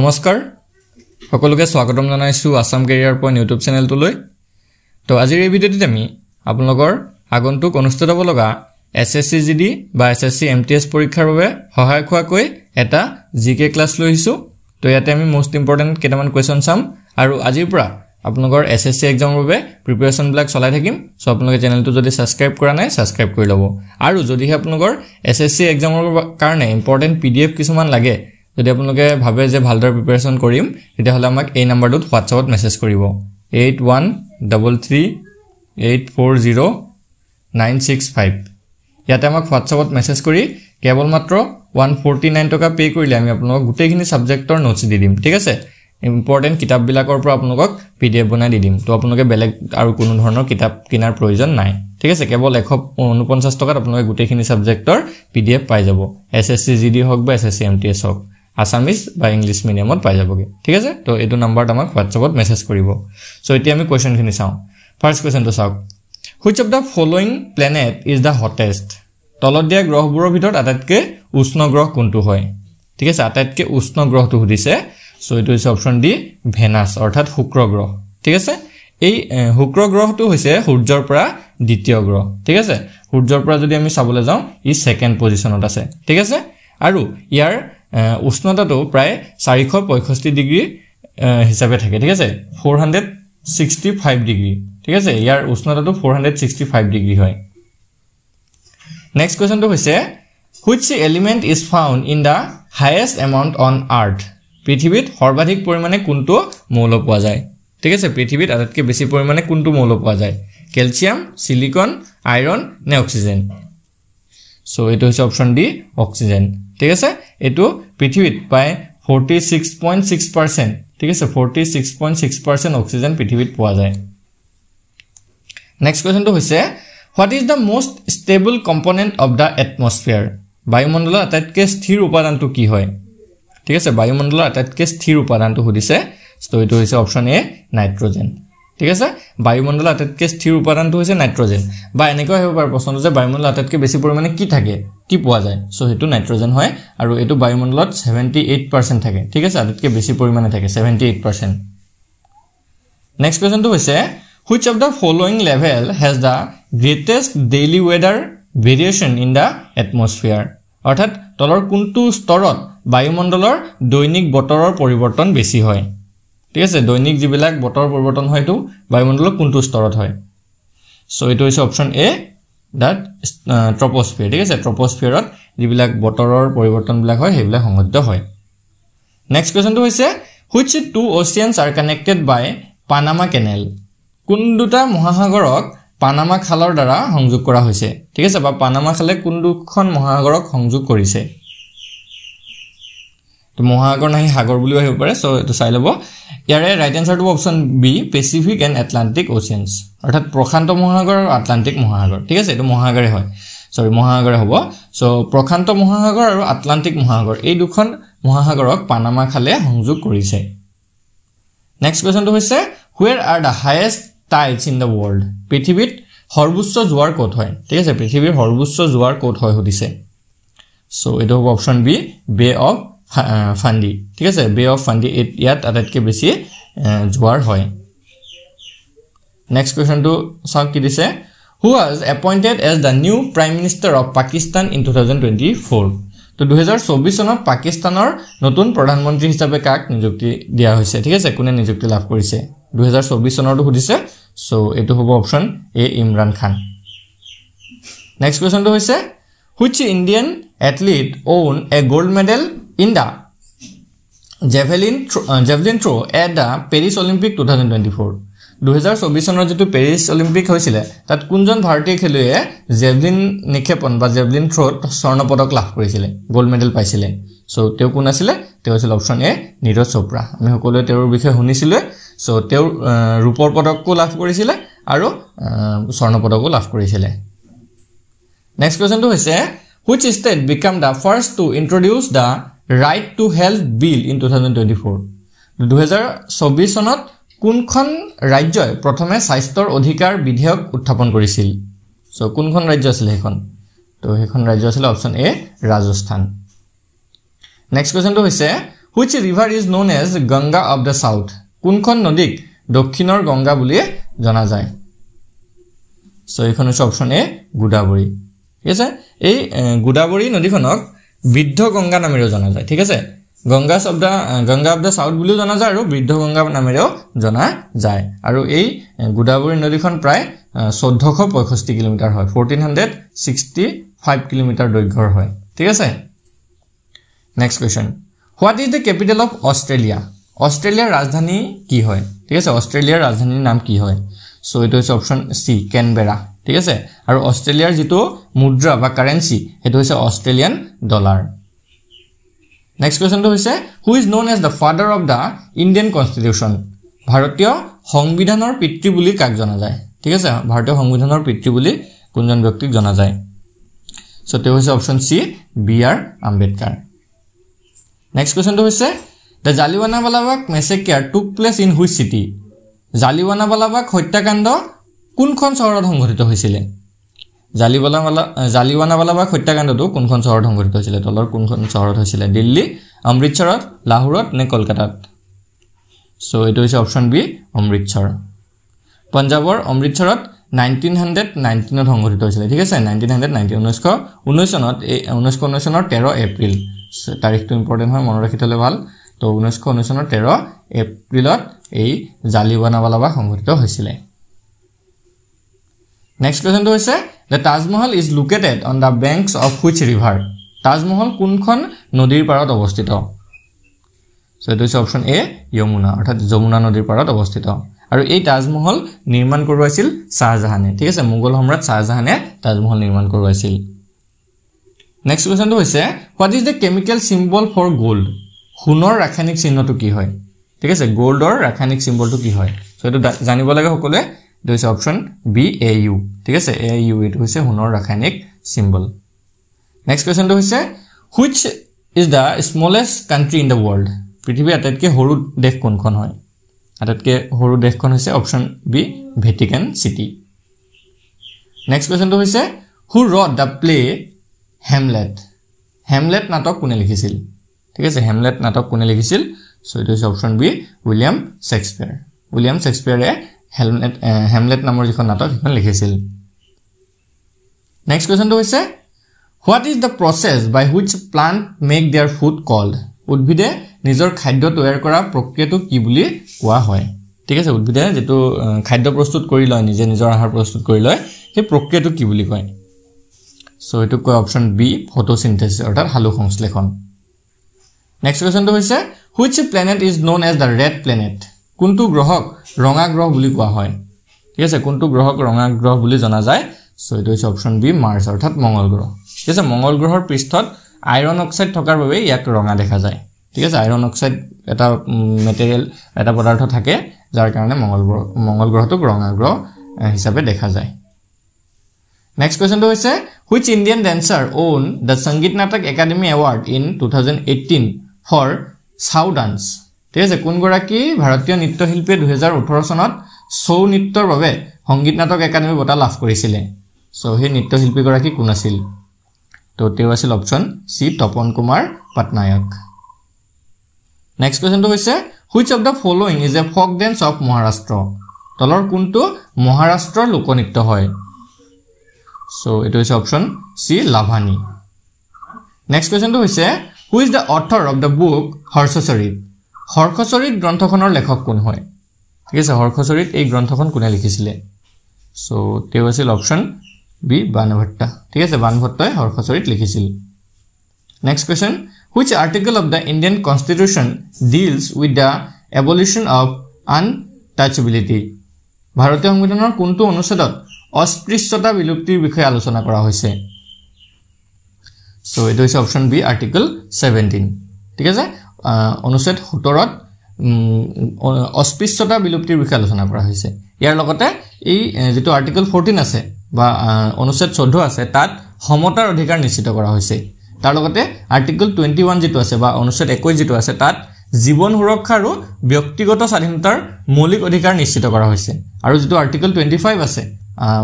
নমস্কাৰ সকলোকে স্বাগতম জনাইছো আসাম কেৰিয়াৰ পইণ্ট ইউটিউব চেনেলটোলৈ তো আজিৰ এই ভিডিঅ'টোত আমি আপোনালোকৰ আগন্তুক অনুষ্ঠিত হ'ব লগা এছএছসি জিডি বা এছএছসি এমটিএছ পৰীক্ষাৰ বাবে সহায়ক হোৱাকৈ এটা জিকে ক্লাছ লৈ আহিছো তো ইয়াতে আমি মোস্ট ইম্পৰ্টেন্ট কেইটামান কোৱেশ্চন চাম আৰু আজিৰ পৰা আপোনালোকৰ এছএছসি এক্সামৰ বাবে প্ৰিপাৰেচন বিলাক চলাই থাকিম সো আপোনালোকে চেনেলটো যদি সাবস্ক্ৰাইব কৰা নাই সাবস্ক্ৰাইব কৰি ল'ব আৰু যদি আপোনালোকৰ এছএছসি এক্সামৰ কাৰণে ইম্পৰ্টেন্ট পিডিএফ কিছুমান লাগে যদি আপোনালোকে ভাবে যে ভালদৰে প্ৰিপাৰেচন কৰিম তেতিয়া হলে আমাক এই নম্বৰটোত WhatsAppত মেছেজ কৰিব 8133840965 ইয়াতে আমাক WhatsAppত মেছেজ কৰি কেৱল মাত্ৰ 149 টকা পে কৰিলে আমি আপোনালোকক গোটেইখিনি সাবজেক্টৰ নোটছ দি দিম ঠিক আছে ইম্পৰ্টেন্ট কিতাপ বিলাকৰ পৰা আপোনালোকক পিডিএফ বনাই দি দিম তো আপোনালোকে বেলেগ আৰু কোনো ধৰণৰ কিতাপ কিনাৰ প্ৰয়োজন নাই ঠিক আছে কেৱল 149 টকাত আপোনালোকে গোটেইখিনি সাবজেক্টৰ পিডিএফ পাই যাব এছএছসি জিডি হক বা এছএছসি এমটিএছ হক আসামিজ বা ইংলিশ মিডিয়ামত পাই যাবগে ঠিক আছে তো এটো নাম্বাৰত আমাক WhatsAppত মেছেজ কৰিব সো এতিয়া আমি কোৱেশ্চনখিনি চাও ফাৰ্স্ট কোৱেশ্চনটো চাওক which of the following planet is the hottest তলত দিয়া গ্ৰহবোৰৰ ভিতৰত আটাইতকৈ উষ্ণ গ্ৰহ কোনটো হয় ঠিক আছে আটাইতকৈ উষ্ণ গ্ৰহটো হৈছে সো এটো হৈছে অপচন ডি ভেনাস অৰ্থাৎ শুক্ৰ গ্ৰহ ঠিক আছে এই শুক্ৰ গ্ৰহটো হৈছে সূৰ্যৰ পৰা দ্বিতীয় গ্ৰহ ঠিক আছে সূৰ্যৰ পৰা যদি আমি চাবলৈ যাওঁ ই সেকেন্ড পজিশনত আছে ঠিক আছে আৰু ইয়াৰ উষ্ণতাটো প্ৰায় 465 ডিগ্ৰী হিচাপে থাকে ঠিক আছে 465 ডিগ্ৰী ঠিক আছে ইয়াৰ উষ্ণতাটো 465 ডিগ্ৰী হয় নেক্সট কোৱেশ্চনটো হৈছে which element is found in the highest amount on earth পৃথিৱীত সৰ্বাধিক পৰিমাণে কোনটো মৌল পোৱা যায় ঠিক আছে পৃথিৱীত আটাইতকৈ বেছি পৰিমাণে কোনটো মৌল পোৱা যায় ক্যালসিয়াম সিলিকন আইৰন নে অক্সিজেন সো এটো হৈছে অপচন ডি অক্সিজেন ঠিক আছে এটো পৃথিৱীত পায় 46.6% ঠিক আছে 46.6% অক্সিজেন পৃথিৱীত পোৱা যায় নেক্সট কোৱেশ্চনটো হৈছে what is the most stable component of the atmosphere বায়ুমণ্ডলৰ আটাইতকৈ স্থিৰ উপাদানটো কি হয় ঠিক আছে বায়ুমণ্ডলৰ আটাইতকৈ স্থিৰ উপাদানটো হৈছে তো এটো হৈছে অপচন এ নাইট্ৰজেন ঠিক আছে বায়ুমণ্ডলৰ আটাইতকৈ স্থিৰ উপাদানটো হৈছে নাইট্ৰজেন বা এনেকৈ হ'ব পাৰে প্ৰশ্নটো যে বায়ুমণ্ডলৰ আটাইতকৈ বেছি পৰিমাণে কি থাকে কি পোৱা যায় সো হেতু নাইট্ৰজেন হয় আৰু এটো বায়ুমণ্ডলত 78% থাকে ঠিক আছে আটাইতকৈ বেছি পৰিমাণে থাকে 78% নেক্সট কোৱেশ্চনটো হৈছে which of the following level has the greatest daily weather variation in the atmosphere অৰ্থাৎ তলৰ কোনটো স্তৰত বায়ুমণ্ডলৰ দৈনিক বতৰৰ পৰিৱৰ্তন বেছি হয় ঠিক আছে দৈনিক যিবিলাক বতৰ পৰিৱৰ্তন হয়তো বায়ুমণ্ডলৰ কোনটো স্তৰত হয় সো এটো হৈছে অপচন এ that troposphere ঠিক আছে ট্ৰপোস্ফিয়াৰত যিবিলাক বতৰৰ পৰিৱৰ্তন বিলাক হয় হেবিলাক সংঘটিত হয় নেক্সট কোৱেশ্চনটো হৈছে which two oceans are connected by Panama Canal কোন দুটা মহাসাগৰক পানামা খালৰ দ্বাৰা সংযোগ কৰা হৈছে ঠিক আছে বা পানামা খালে কোন দুখন মহাসাগৰক সংযোগ কৰিছে তো মহাসাগৰ নাই সাগৰ বুলি আহিব পাৰে সো এটো চাই লব ইয়াৰে ৰাইট আনসাৰটো option B Pacific and Atlantic oceans অৰ্থাৎ প্ৰশান্ত মহাসাগৰ আৰু আটলান্টিক মহাসাগৰ ঠিক আছে এটো মহাসাগৰে হয় সৰি মহাসাগৰে হ'ব সো প্ৰশান্ত মহাসাগৰ আৰু আটলান্টিক মহাসাগৰ এই দুখন মহাসাগৰক পানামা খালে সংযোগ কৰিছে নেক্সট কোৱেশ্চনটো হৈছে where are the highest tides in the world পৃথিৱীত সৰ্বোচ্চ জোৱাৰ ক'ত হয় ঠিক আছে পৃথিৱীৰ সৰ্বোচ্চ জোৱাৰ ক'ত হয় হদিছে সো এটো হ'ব অপচন বি বে অফ ফান্ডি ঠিক আছে বে অফ ফান্ডি ইয়াত আটাইতকৈ বেছি জোৱাৰ হয় নেক্সট কোৱেশ্চনটো চাওক কি দিছে who was appointed as the new prime minister of Pakistan in 2024 তো 2024 চনত পাকিস্তানৰ নতুন প্ৰধানমন্ত্ৰী হিচাপে কাক নিযুক্তি দিয়া হৈছে ঠিক আছে কোনে নিযুক্তি লাভ কৰিছে 2024 চনৰটো সুধিছে সো এটো হ'ব অপচন এ ইমৰান খান নেক্সট কোৱেশ্চনটো হৈছে which Indian athlete won a gold medal in the javelin throw at the Paris Olympic 2024 2024 চনৰ যেটো পেৰিছ অলিম্পিক হৈছিল তাত কোনজন ভাৰতীয় খেলুৱৈয়ে জেভলিন নিক্ষেপণ বা জেভলিন থ্ৰোত স্বৰ্ণ পদক লাভ কৰিছিল গোল্ড মেডেল পাইছিল সো তেও কোন আছিল তেও আছিল অপচন এ নীৰজ চোপ্ৰা আমি সকলোৱে তেওঁৰ বিষয়ে শুনিছিল সো তেও ৰূপৰ পদকও লাভ কৰিছিল আৰু স্বৰ্ণ পদকও লাভ কৰিছিল নেক্সট কোৱেশ্চনটো হৈছে which state became the first to introduce the right to health bill in 2024 2024 চনত কোনখন ৰাজ্যই প্ৰথমে স্বাস্থ্যৰ অধিকাৰ বিধেয়ক উত্থাপন কৰিছিল সো কোনখন ৰাজ্য আছিল হেখন তো হেখন ৰাজ্য আছিল অপচন এ ৰাজস্থান নেক্সট কোৱেশ্চনটো হৈছে which river is known as Ganga of the South কোনখন নদীক দক্ষিণৰ গংগা বুলি জনা যায় সো এখন হৈছে অপচন এ গোদাবৰী ঠিক আছে এই গোদাবৰী নদীখনক বৃদ্ধ গংগা নামেৰেও জনা যায় ঠিক আছে গংগা অফ দা সাউথ বুলিও জনা যায় আৰু বৃদ্ধ গংগা নামেৰেও জনা যায় আৰু এই গোদাবৰী নদীখন প্ৰায় 1465 কিলোমিটাৰ হয় 1465 কিলোমিটাৰ দৈৰ্ঘ্যৰ হয় ঠিক আছে next question what is the capital of Australia অষ্ট্ৰেলিয়াৰ ৰাজধানী কি হয় ঠিক আছে অষ্ট্ৰেলিয়াৰ ৰাজধানীৰ নাম কি হয় সো এটা হৈছে অপচন সি কেনবেৰা ঠিক আছে আৰু অষ্ট্ৰেলিয়াৰ যেটো মুদ্ৰা বা কাৰেন্সি এটা হৈছে অষ্ট্ৰেলিয়ান ডলাৰ নেক্সট কোৱেশ্চনটো হৈছে who is known as the father of the Indian constitution ভাৰতীয় সংবিধানৰ পিতৃ বুলি কাক জনা যায় ঠিক আছে ভাৰতীয় সংবিধানৰ পিতৃ বুলি কোনজন ব্যক্তিক জনা যায় সো তে হৈছে option C B R Ambedkar next কোৱেশ্চনটো হৈছে the Jallianwala Bagh massacre took place in which city Jallianwala Bagh হত্যাকাণ্ড কোনখন চহৰত সংঘটিত হৈছিল জালিৱানাৱালা বাগ হত্যাকাণ্ডটো কোনখন চহৰত সংঘটিত হৈছিল তলৰ কোনখন চহৰত হৈছিল দিল্লী অমৃতসৰত লাহোৰত নে কলকাতাত সো এটো হৈছে অপচন বি অমৃতসৰ পঞ্জাবৰ অমৃতসৰত 1919 ত সংঘটিত হৈছিল ঠিক আছে 1919 চনত 1919 চনৰ 13 এপ্ৰিল তাৰিখটো ইম্পৰ্টেন্ট হয় মনত ৰাখি থলে ভাল তো 1919 চনৰ 13 এপ্ৰিলত এই জালিৱানাৱালা বাগ সংঘটিত হৈছিল নেক্সট কোৱেশ্চনটো হৈছে the Taj Mahal is located on the banks of which river Taj Mahal কোনখন নদীৰ পাৰত অৱস্থিত সো এটো হৈছে অপচন এ যমুনা অৰ্থাৎ যমুনা নদীৰ পাৰত অৱস্থিত আৰু এই Taj Mahal নিৰ্মাণ কৰোৱাইছিল শাহজাহানে ঠিক আছে মোগল সম্ৰাট শাহজাহানে Taj Mahal নিৰ্মাণ কৰোৱাইছিল নেক্সট কোৱেশ্চনটো হৈছে what is the chemical symbol for gold সোণৰ ৰাসায়নিক চিহ্নটো কি হয় ঠিক আছে গোল্ডৰ ৰাসায়নিক চিম্বলটো কি হয় সো এটো জানিব লাগে সকলোৱে This is option B AU ঠিক আছে AU it হৈছে সোণৰ ৰাসায়নিক symbol next question to হৈছে which is the smallest country in the world পৃথিৱীৰ আটাইতকৈ সৰু দেশ কোনখন হয় আটাইতকৈ সৰু দেশখন হৈছে option B Vatican City next question to হৈছে who wrote the play Hamlet Hamlet নাটক কোনে লিখিছিল ঠিক আছে Hamlet নাটক কোনে লিখিছিল so it is option B William Shakespeare Hamlet নামৰ যিখন নাটক এখন লিখিছিল নেক্সট কোৱেশ্চনটো হৈছে what is the process by which plant make their food called উদ্ভিদে নিজৰ খাদ্য তৈয়াৰ কৰা প্ৰক্ৰিয়াটো কি বুলি কোৱা হয় ঠিক আছে উদ্ভিদে যেটো খাদ্য প্ৰস্তুত কৰি লয় নিজৰ আহাৰ প্ৰস্তুত কৰি লয় সেই প্ৰক্ৰিয়াটো কি বুলি কয় সো এটো কয় অপচন বি ফটোসিনথেসিস অৰ্থাৎ হালু সংশ্লেষণ নেক্সট কোৱেশ্চনটো হৈছে which planet is known as the red planet কোনটো গ্ৰহক ৰঙা গ্ৰহ বুলি কোৱা হয় ঠিক আছে কোনটো গ্ৰহক ৰঙা গ্ৰহ বুলি জনা যায় সো এটো হৈছে অপচন বি মাৰ্স অৰ্থাৎ মঙ্গল গ্ৰহ ঠিক আছে মঙ্গল গ্ৰহৰ পৃষ্ঠত আইৰন অক্সাইড থকাৰ বাবে ইয়াক ৰঙা দেখা যায় ঠিক আছে আইৰন অক্সাইড এটা মেটেৰিয়েল এটা পদাৰ্থ থাকে যাৰ কাৰণে মঙ্গল গ্ৰহটোক ৰঙা গ্ৰহ হিচাপে দেখা যায় নেক্সট কোৱেশ্চনটো হৈছে which Indian dancer won the Sangeet Natak Academy Award in 2018 for Chow dance ঠিক আছে কোন গৰাকী ভাৰতীয় নৃত্যশিল্পী 2018 চনত ছৌ নৃত্যৰ বাবে সংগীত নাটক একাডেমি বঁটা লাভ কৰিছিল সো হে নৃত্যশিল্পী গৰাকী কোন আছিল তো তেও আছিল option C Tapan Kumar Patnaik next কোৱেশ্চনটো হৈছে which of the following is a folk dance of Maharashtra তলৰ কোনটো মহাৰাষ্ট্ৰৰ লোকনৃত্য হয় সো এটো হৈছে অপচন সি লাভানী নেক্সট কোৱেশ্চনটো হৈছে who is the author of the book Harshacharita Harshacharita গ্ৰন্থখনৰ লেখক কোন হয় ঠিক আছে হৰ্ষচৰিত এই গ্ৰন্থখন কোনে লিখিছিল সো তেও আছিল অপচন বি বাণভট্টা ঠিক আছে বাণভট্টই হৰ্ষচৰিত লিখিছিল next question which article of the Indian Constitution deals with the abolition of untouchability ভাৰতীয় সংবিধানৰ কোনটো অনুচ্ছেদত অস্পৃশ্যতা বিলুপ্তিৰ বিষয়ে আলোচনা কৰা হৈছে সো এটো হৈছে অপচন বি আৰ্টিকল 17 ঠিক আছে অনুচ্ছেদ 17ত অস্পৃশ্যতা বিলুপ্তিৰ বিষয়ে আলোচনা কৰা হৈছে ইয়াৰ লগতে এই যেটো আৰ্টিকল 14 আছে বা অনুচ্ছেদ 14 আছে তাত সমতাৰ অধিকাৰ নিশ্চিত কৰা হৈছে তাৰ লগতে আৰ্টিকল 21 যেটো আছে বা অনুচ্ছেদ 21 যেটো আছে তাত জীবন সুৰক্ষা আৰু ব্যক্তিগত স্বাধীনতাৰ মৌলিক অধিকাৰ নিশ্চিত কৰা হৈছে আৰু যেটো আৰ্টিকল 25 আছে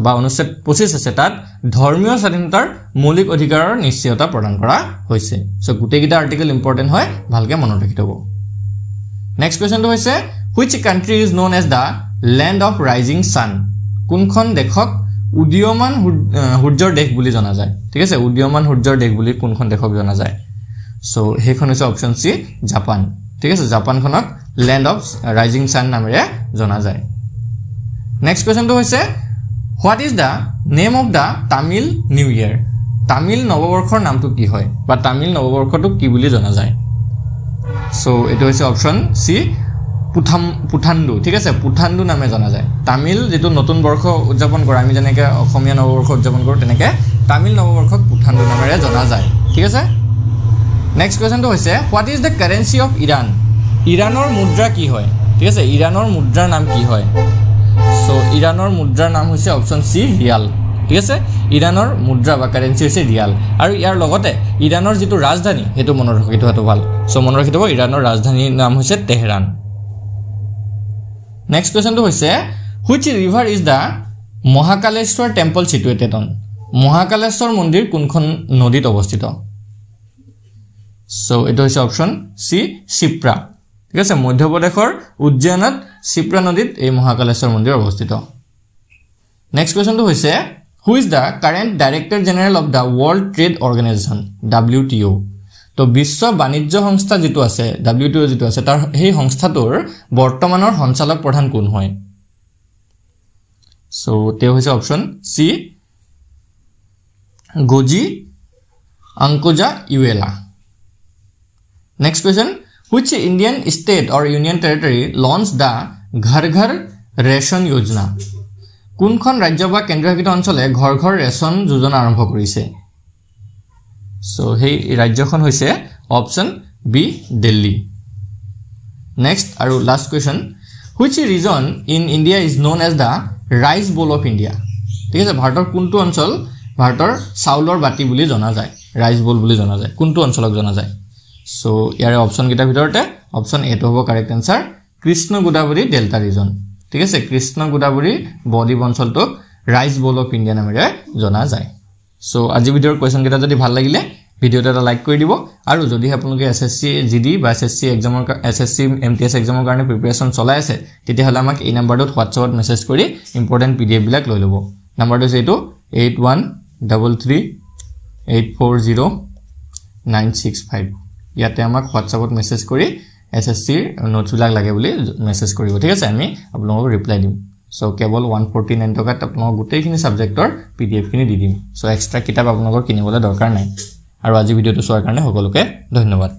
বা অনুচ্ছেদ 25 আছে তাত ধৰ্মীয় স্বাধীনতাৰ মৌলিক অধিকাৰৰ নিশ্চয়তা প্ৰদান কৰা হৈছে সো গুটেকিটা আৰ্টিকেল ইম্পৰ্টেন্ট হয় ভালকে মনত ৰাখি থব নেক্সট কোৱেশ্চনটো হৈছে which country is known as the land of rising sun কোনখন দেশক উদীয়মান সূৰ্যৰ দেশ বুলি জনা যায় ঠিক আছে উদীয়মান সূৰ্যৰ দেশ বুলি কোনখন দেশক জনা যায় সো হেখন হৈছে অপচন সি জাপান ঠিক আছে জাপানখনক land of rising sun নামেৰে জনা যায় নেক্সট কোৱেশ্চনটো হৈছে what is the name of the Tamil New Year Tamil নৱবৰ্ষৰ নামটো কি হয় বা তামিল নৱবৰ্ষটো কি বুলি জনা যায় সো এটো হৈছে অপচন সি পুথান্দু ঠিক আছে পুথান্দু নামে জনা যায় তামিল যেটো নতুন বৰ্ষ উদযাপন কৰা আমি যেনেকৈ অসমীয়া নৱবৰ্ষ উদযাপন কৰোঁ তেনেকৈ তামিল নৱবৰ্ষক পুথান্দু নামেৰে জনা যায় ঠিক আছে নেক্সট কোৱেশ্চনটো হৈছে what is the currency of Iran ইৰাণৰ মুদ্ৰা কি হয় ঠিক আছে ইৰাণৰ মুদ্ৰাৰ নাম কি হয় সো ইৰাণৰ মুদ্ৰাৰ নাম হৈছে অপচন সি ৰিয়াল ঠিক আছে ইৰাণৰ মুদ্ৰা বা কাৰেন্সি হৈছে ৰিয়াল আৰু ইয়াৰ লগতে ইৰাণৰ যেটো ৰাজধানী হেতু মনত ৰাখি থোৱাটো ভাল সো মনত ৰাখি থব ইৰাণৰ ৰাজধানীৰ নাম হৈছে তেহৰান নেক্সট কোৱেশ্চনটো হৈছে which river is the Mahakaleshwar temple situated on Mahakaleshwar মন্দিৰ কোনখন নদীত অৱস্থিত সো এটো হৈছে অপচন সি শিপ্ৰা ঠিক আছে মধ্যপ্ৰদেশৰ উজ্জয়নত শিপ্ৰা নদীত এই মহাকালেশ্বৰ মন্দিৰ অৱস্থিত নেক্সট কোৱেশ্চনটো হৈছে who is the current director general of the world trade organization WTO তো বিশ্ব বাণিজ্য সংস্থা যেটো আছে WTO যেটো আছে তাৰ এই সংস্থাটোৰ বৰ্তমানৰ সঞ্চালক প্ৰধান কোন হয় সো তে হৈছে অপচন সি গোজি আংকোজা Iweala next question which Indian state or union territory launched the ঘৰ ঘৰ ৰেশন যোজনা কোনখন ৰাজ্য বা কেন্দ্ৰীয়শাসিত অঞ্চলে ঘৰ ঘৰ ৰেশন যোজনা আৰম্ভ কৰিছে সো হেই ৰাজ্যখন হৈছে অপচন বি দিল্লী নেক্সট আৰু last question which region in India is known as the rice bowl of India ঠিক আছে ভাৰতৰ কোনটো অঞ্চল ভাৰতৰ চাউলৰ বাটি বুলি জনা যায় ৰাইস bowl বুলি জনা যায় কোনটো অঞ্চলক জনা যায় সো ইয়াৰে অপচন কিটা ভিতৰতে অপচন এ টো হ'ব correct answer Krishna Godavari delta region ঠিক আছে কৃষ্ণ গোদাবৰী বদ্বীপ অঞ্চলটোক ৰাইস bowl of India নামেৰে জনা যায় সো আজি ভিডিওৰ কোৱেশ্চন কিটা যদি ভাল লাগিলে ভিডিওটো এটা লাইক কৰি দিব আৰু যদি আপোনালোকে এসএসসি জিডি বা এসএসসি এক্সামৰ এসএসসি এমটিএস এক্সামৰ কাৰণে প্ৰিপাৰেচন চলাই আছে তেতিয়া হলে আমাক এই নম্বৰটোত WhatsAppত মেছেজ কৰি ইম্পৰ্টেন্ট পিডিএফ বিলাক লৈ লব নম্বৰটো হৈছে এটো 8133840965 ইয়াতে আমাক WhatsAppত মেছেজ কৰি এসএসসি নোটছ বিলাক লাগে বুলি মেছেজ কৰিব ঠিক আছে আমি আপোনালোকক ৰিপ্লাই দিম সো কেৱল 149 টকাত আপোনালোক গোটেইখিনি সাবজেক্টৰ পিডিএফ খিনি দি দিম সো এক্সট্ৰা কিতাপ আপোনালোকৰ কিনিবলৈ দৰকাৰ নাই আৰু আজি ভিডিওটো চোৱাৰ কাৰণে সকলোকে ধন্যবাদ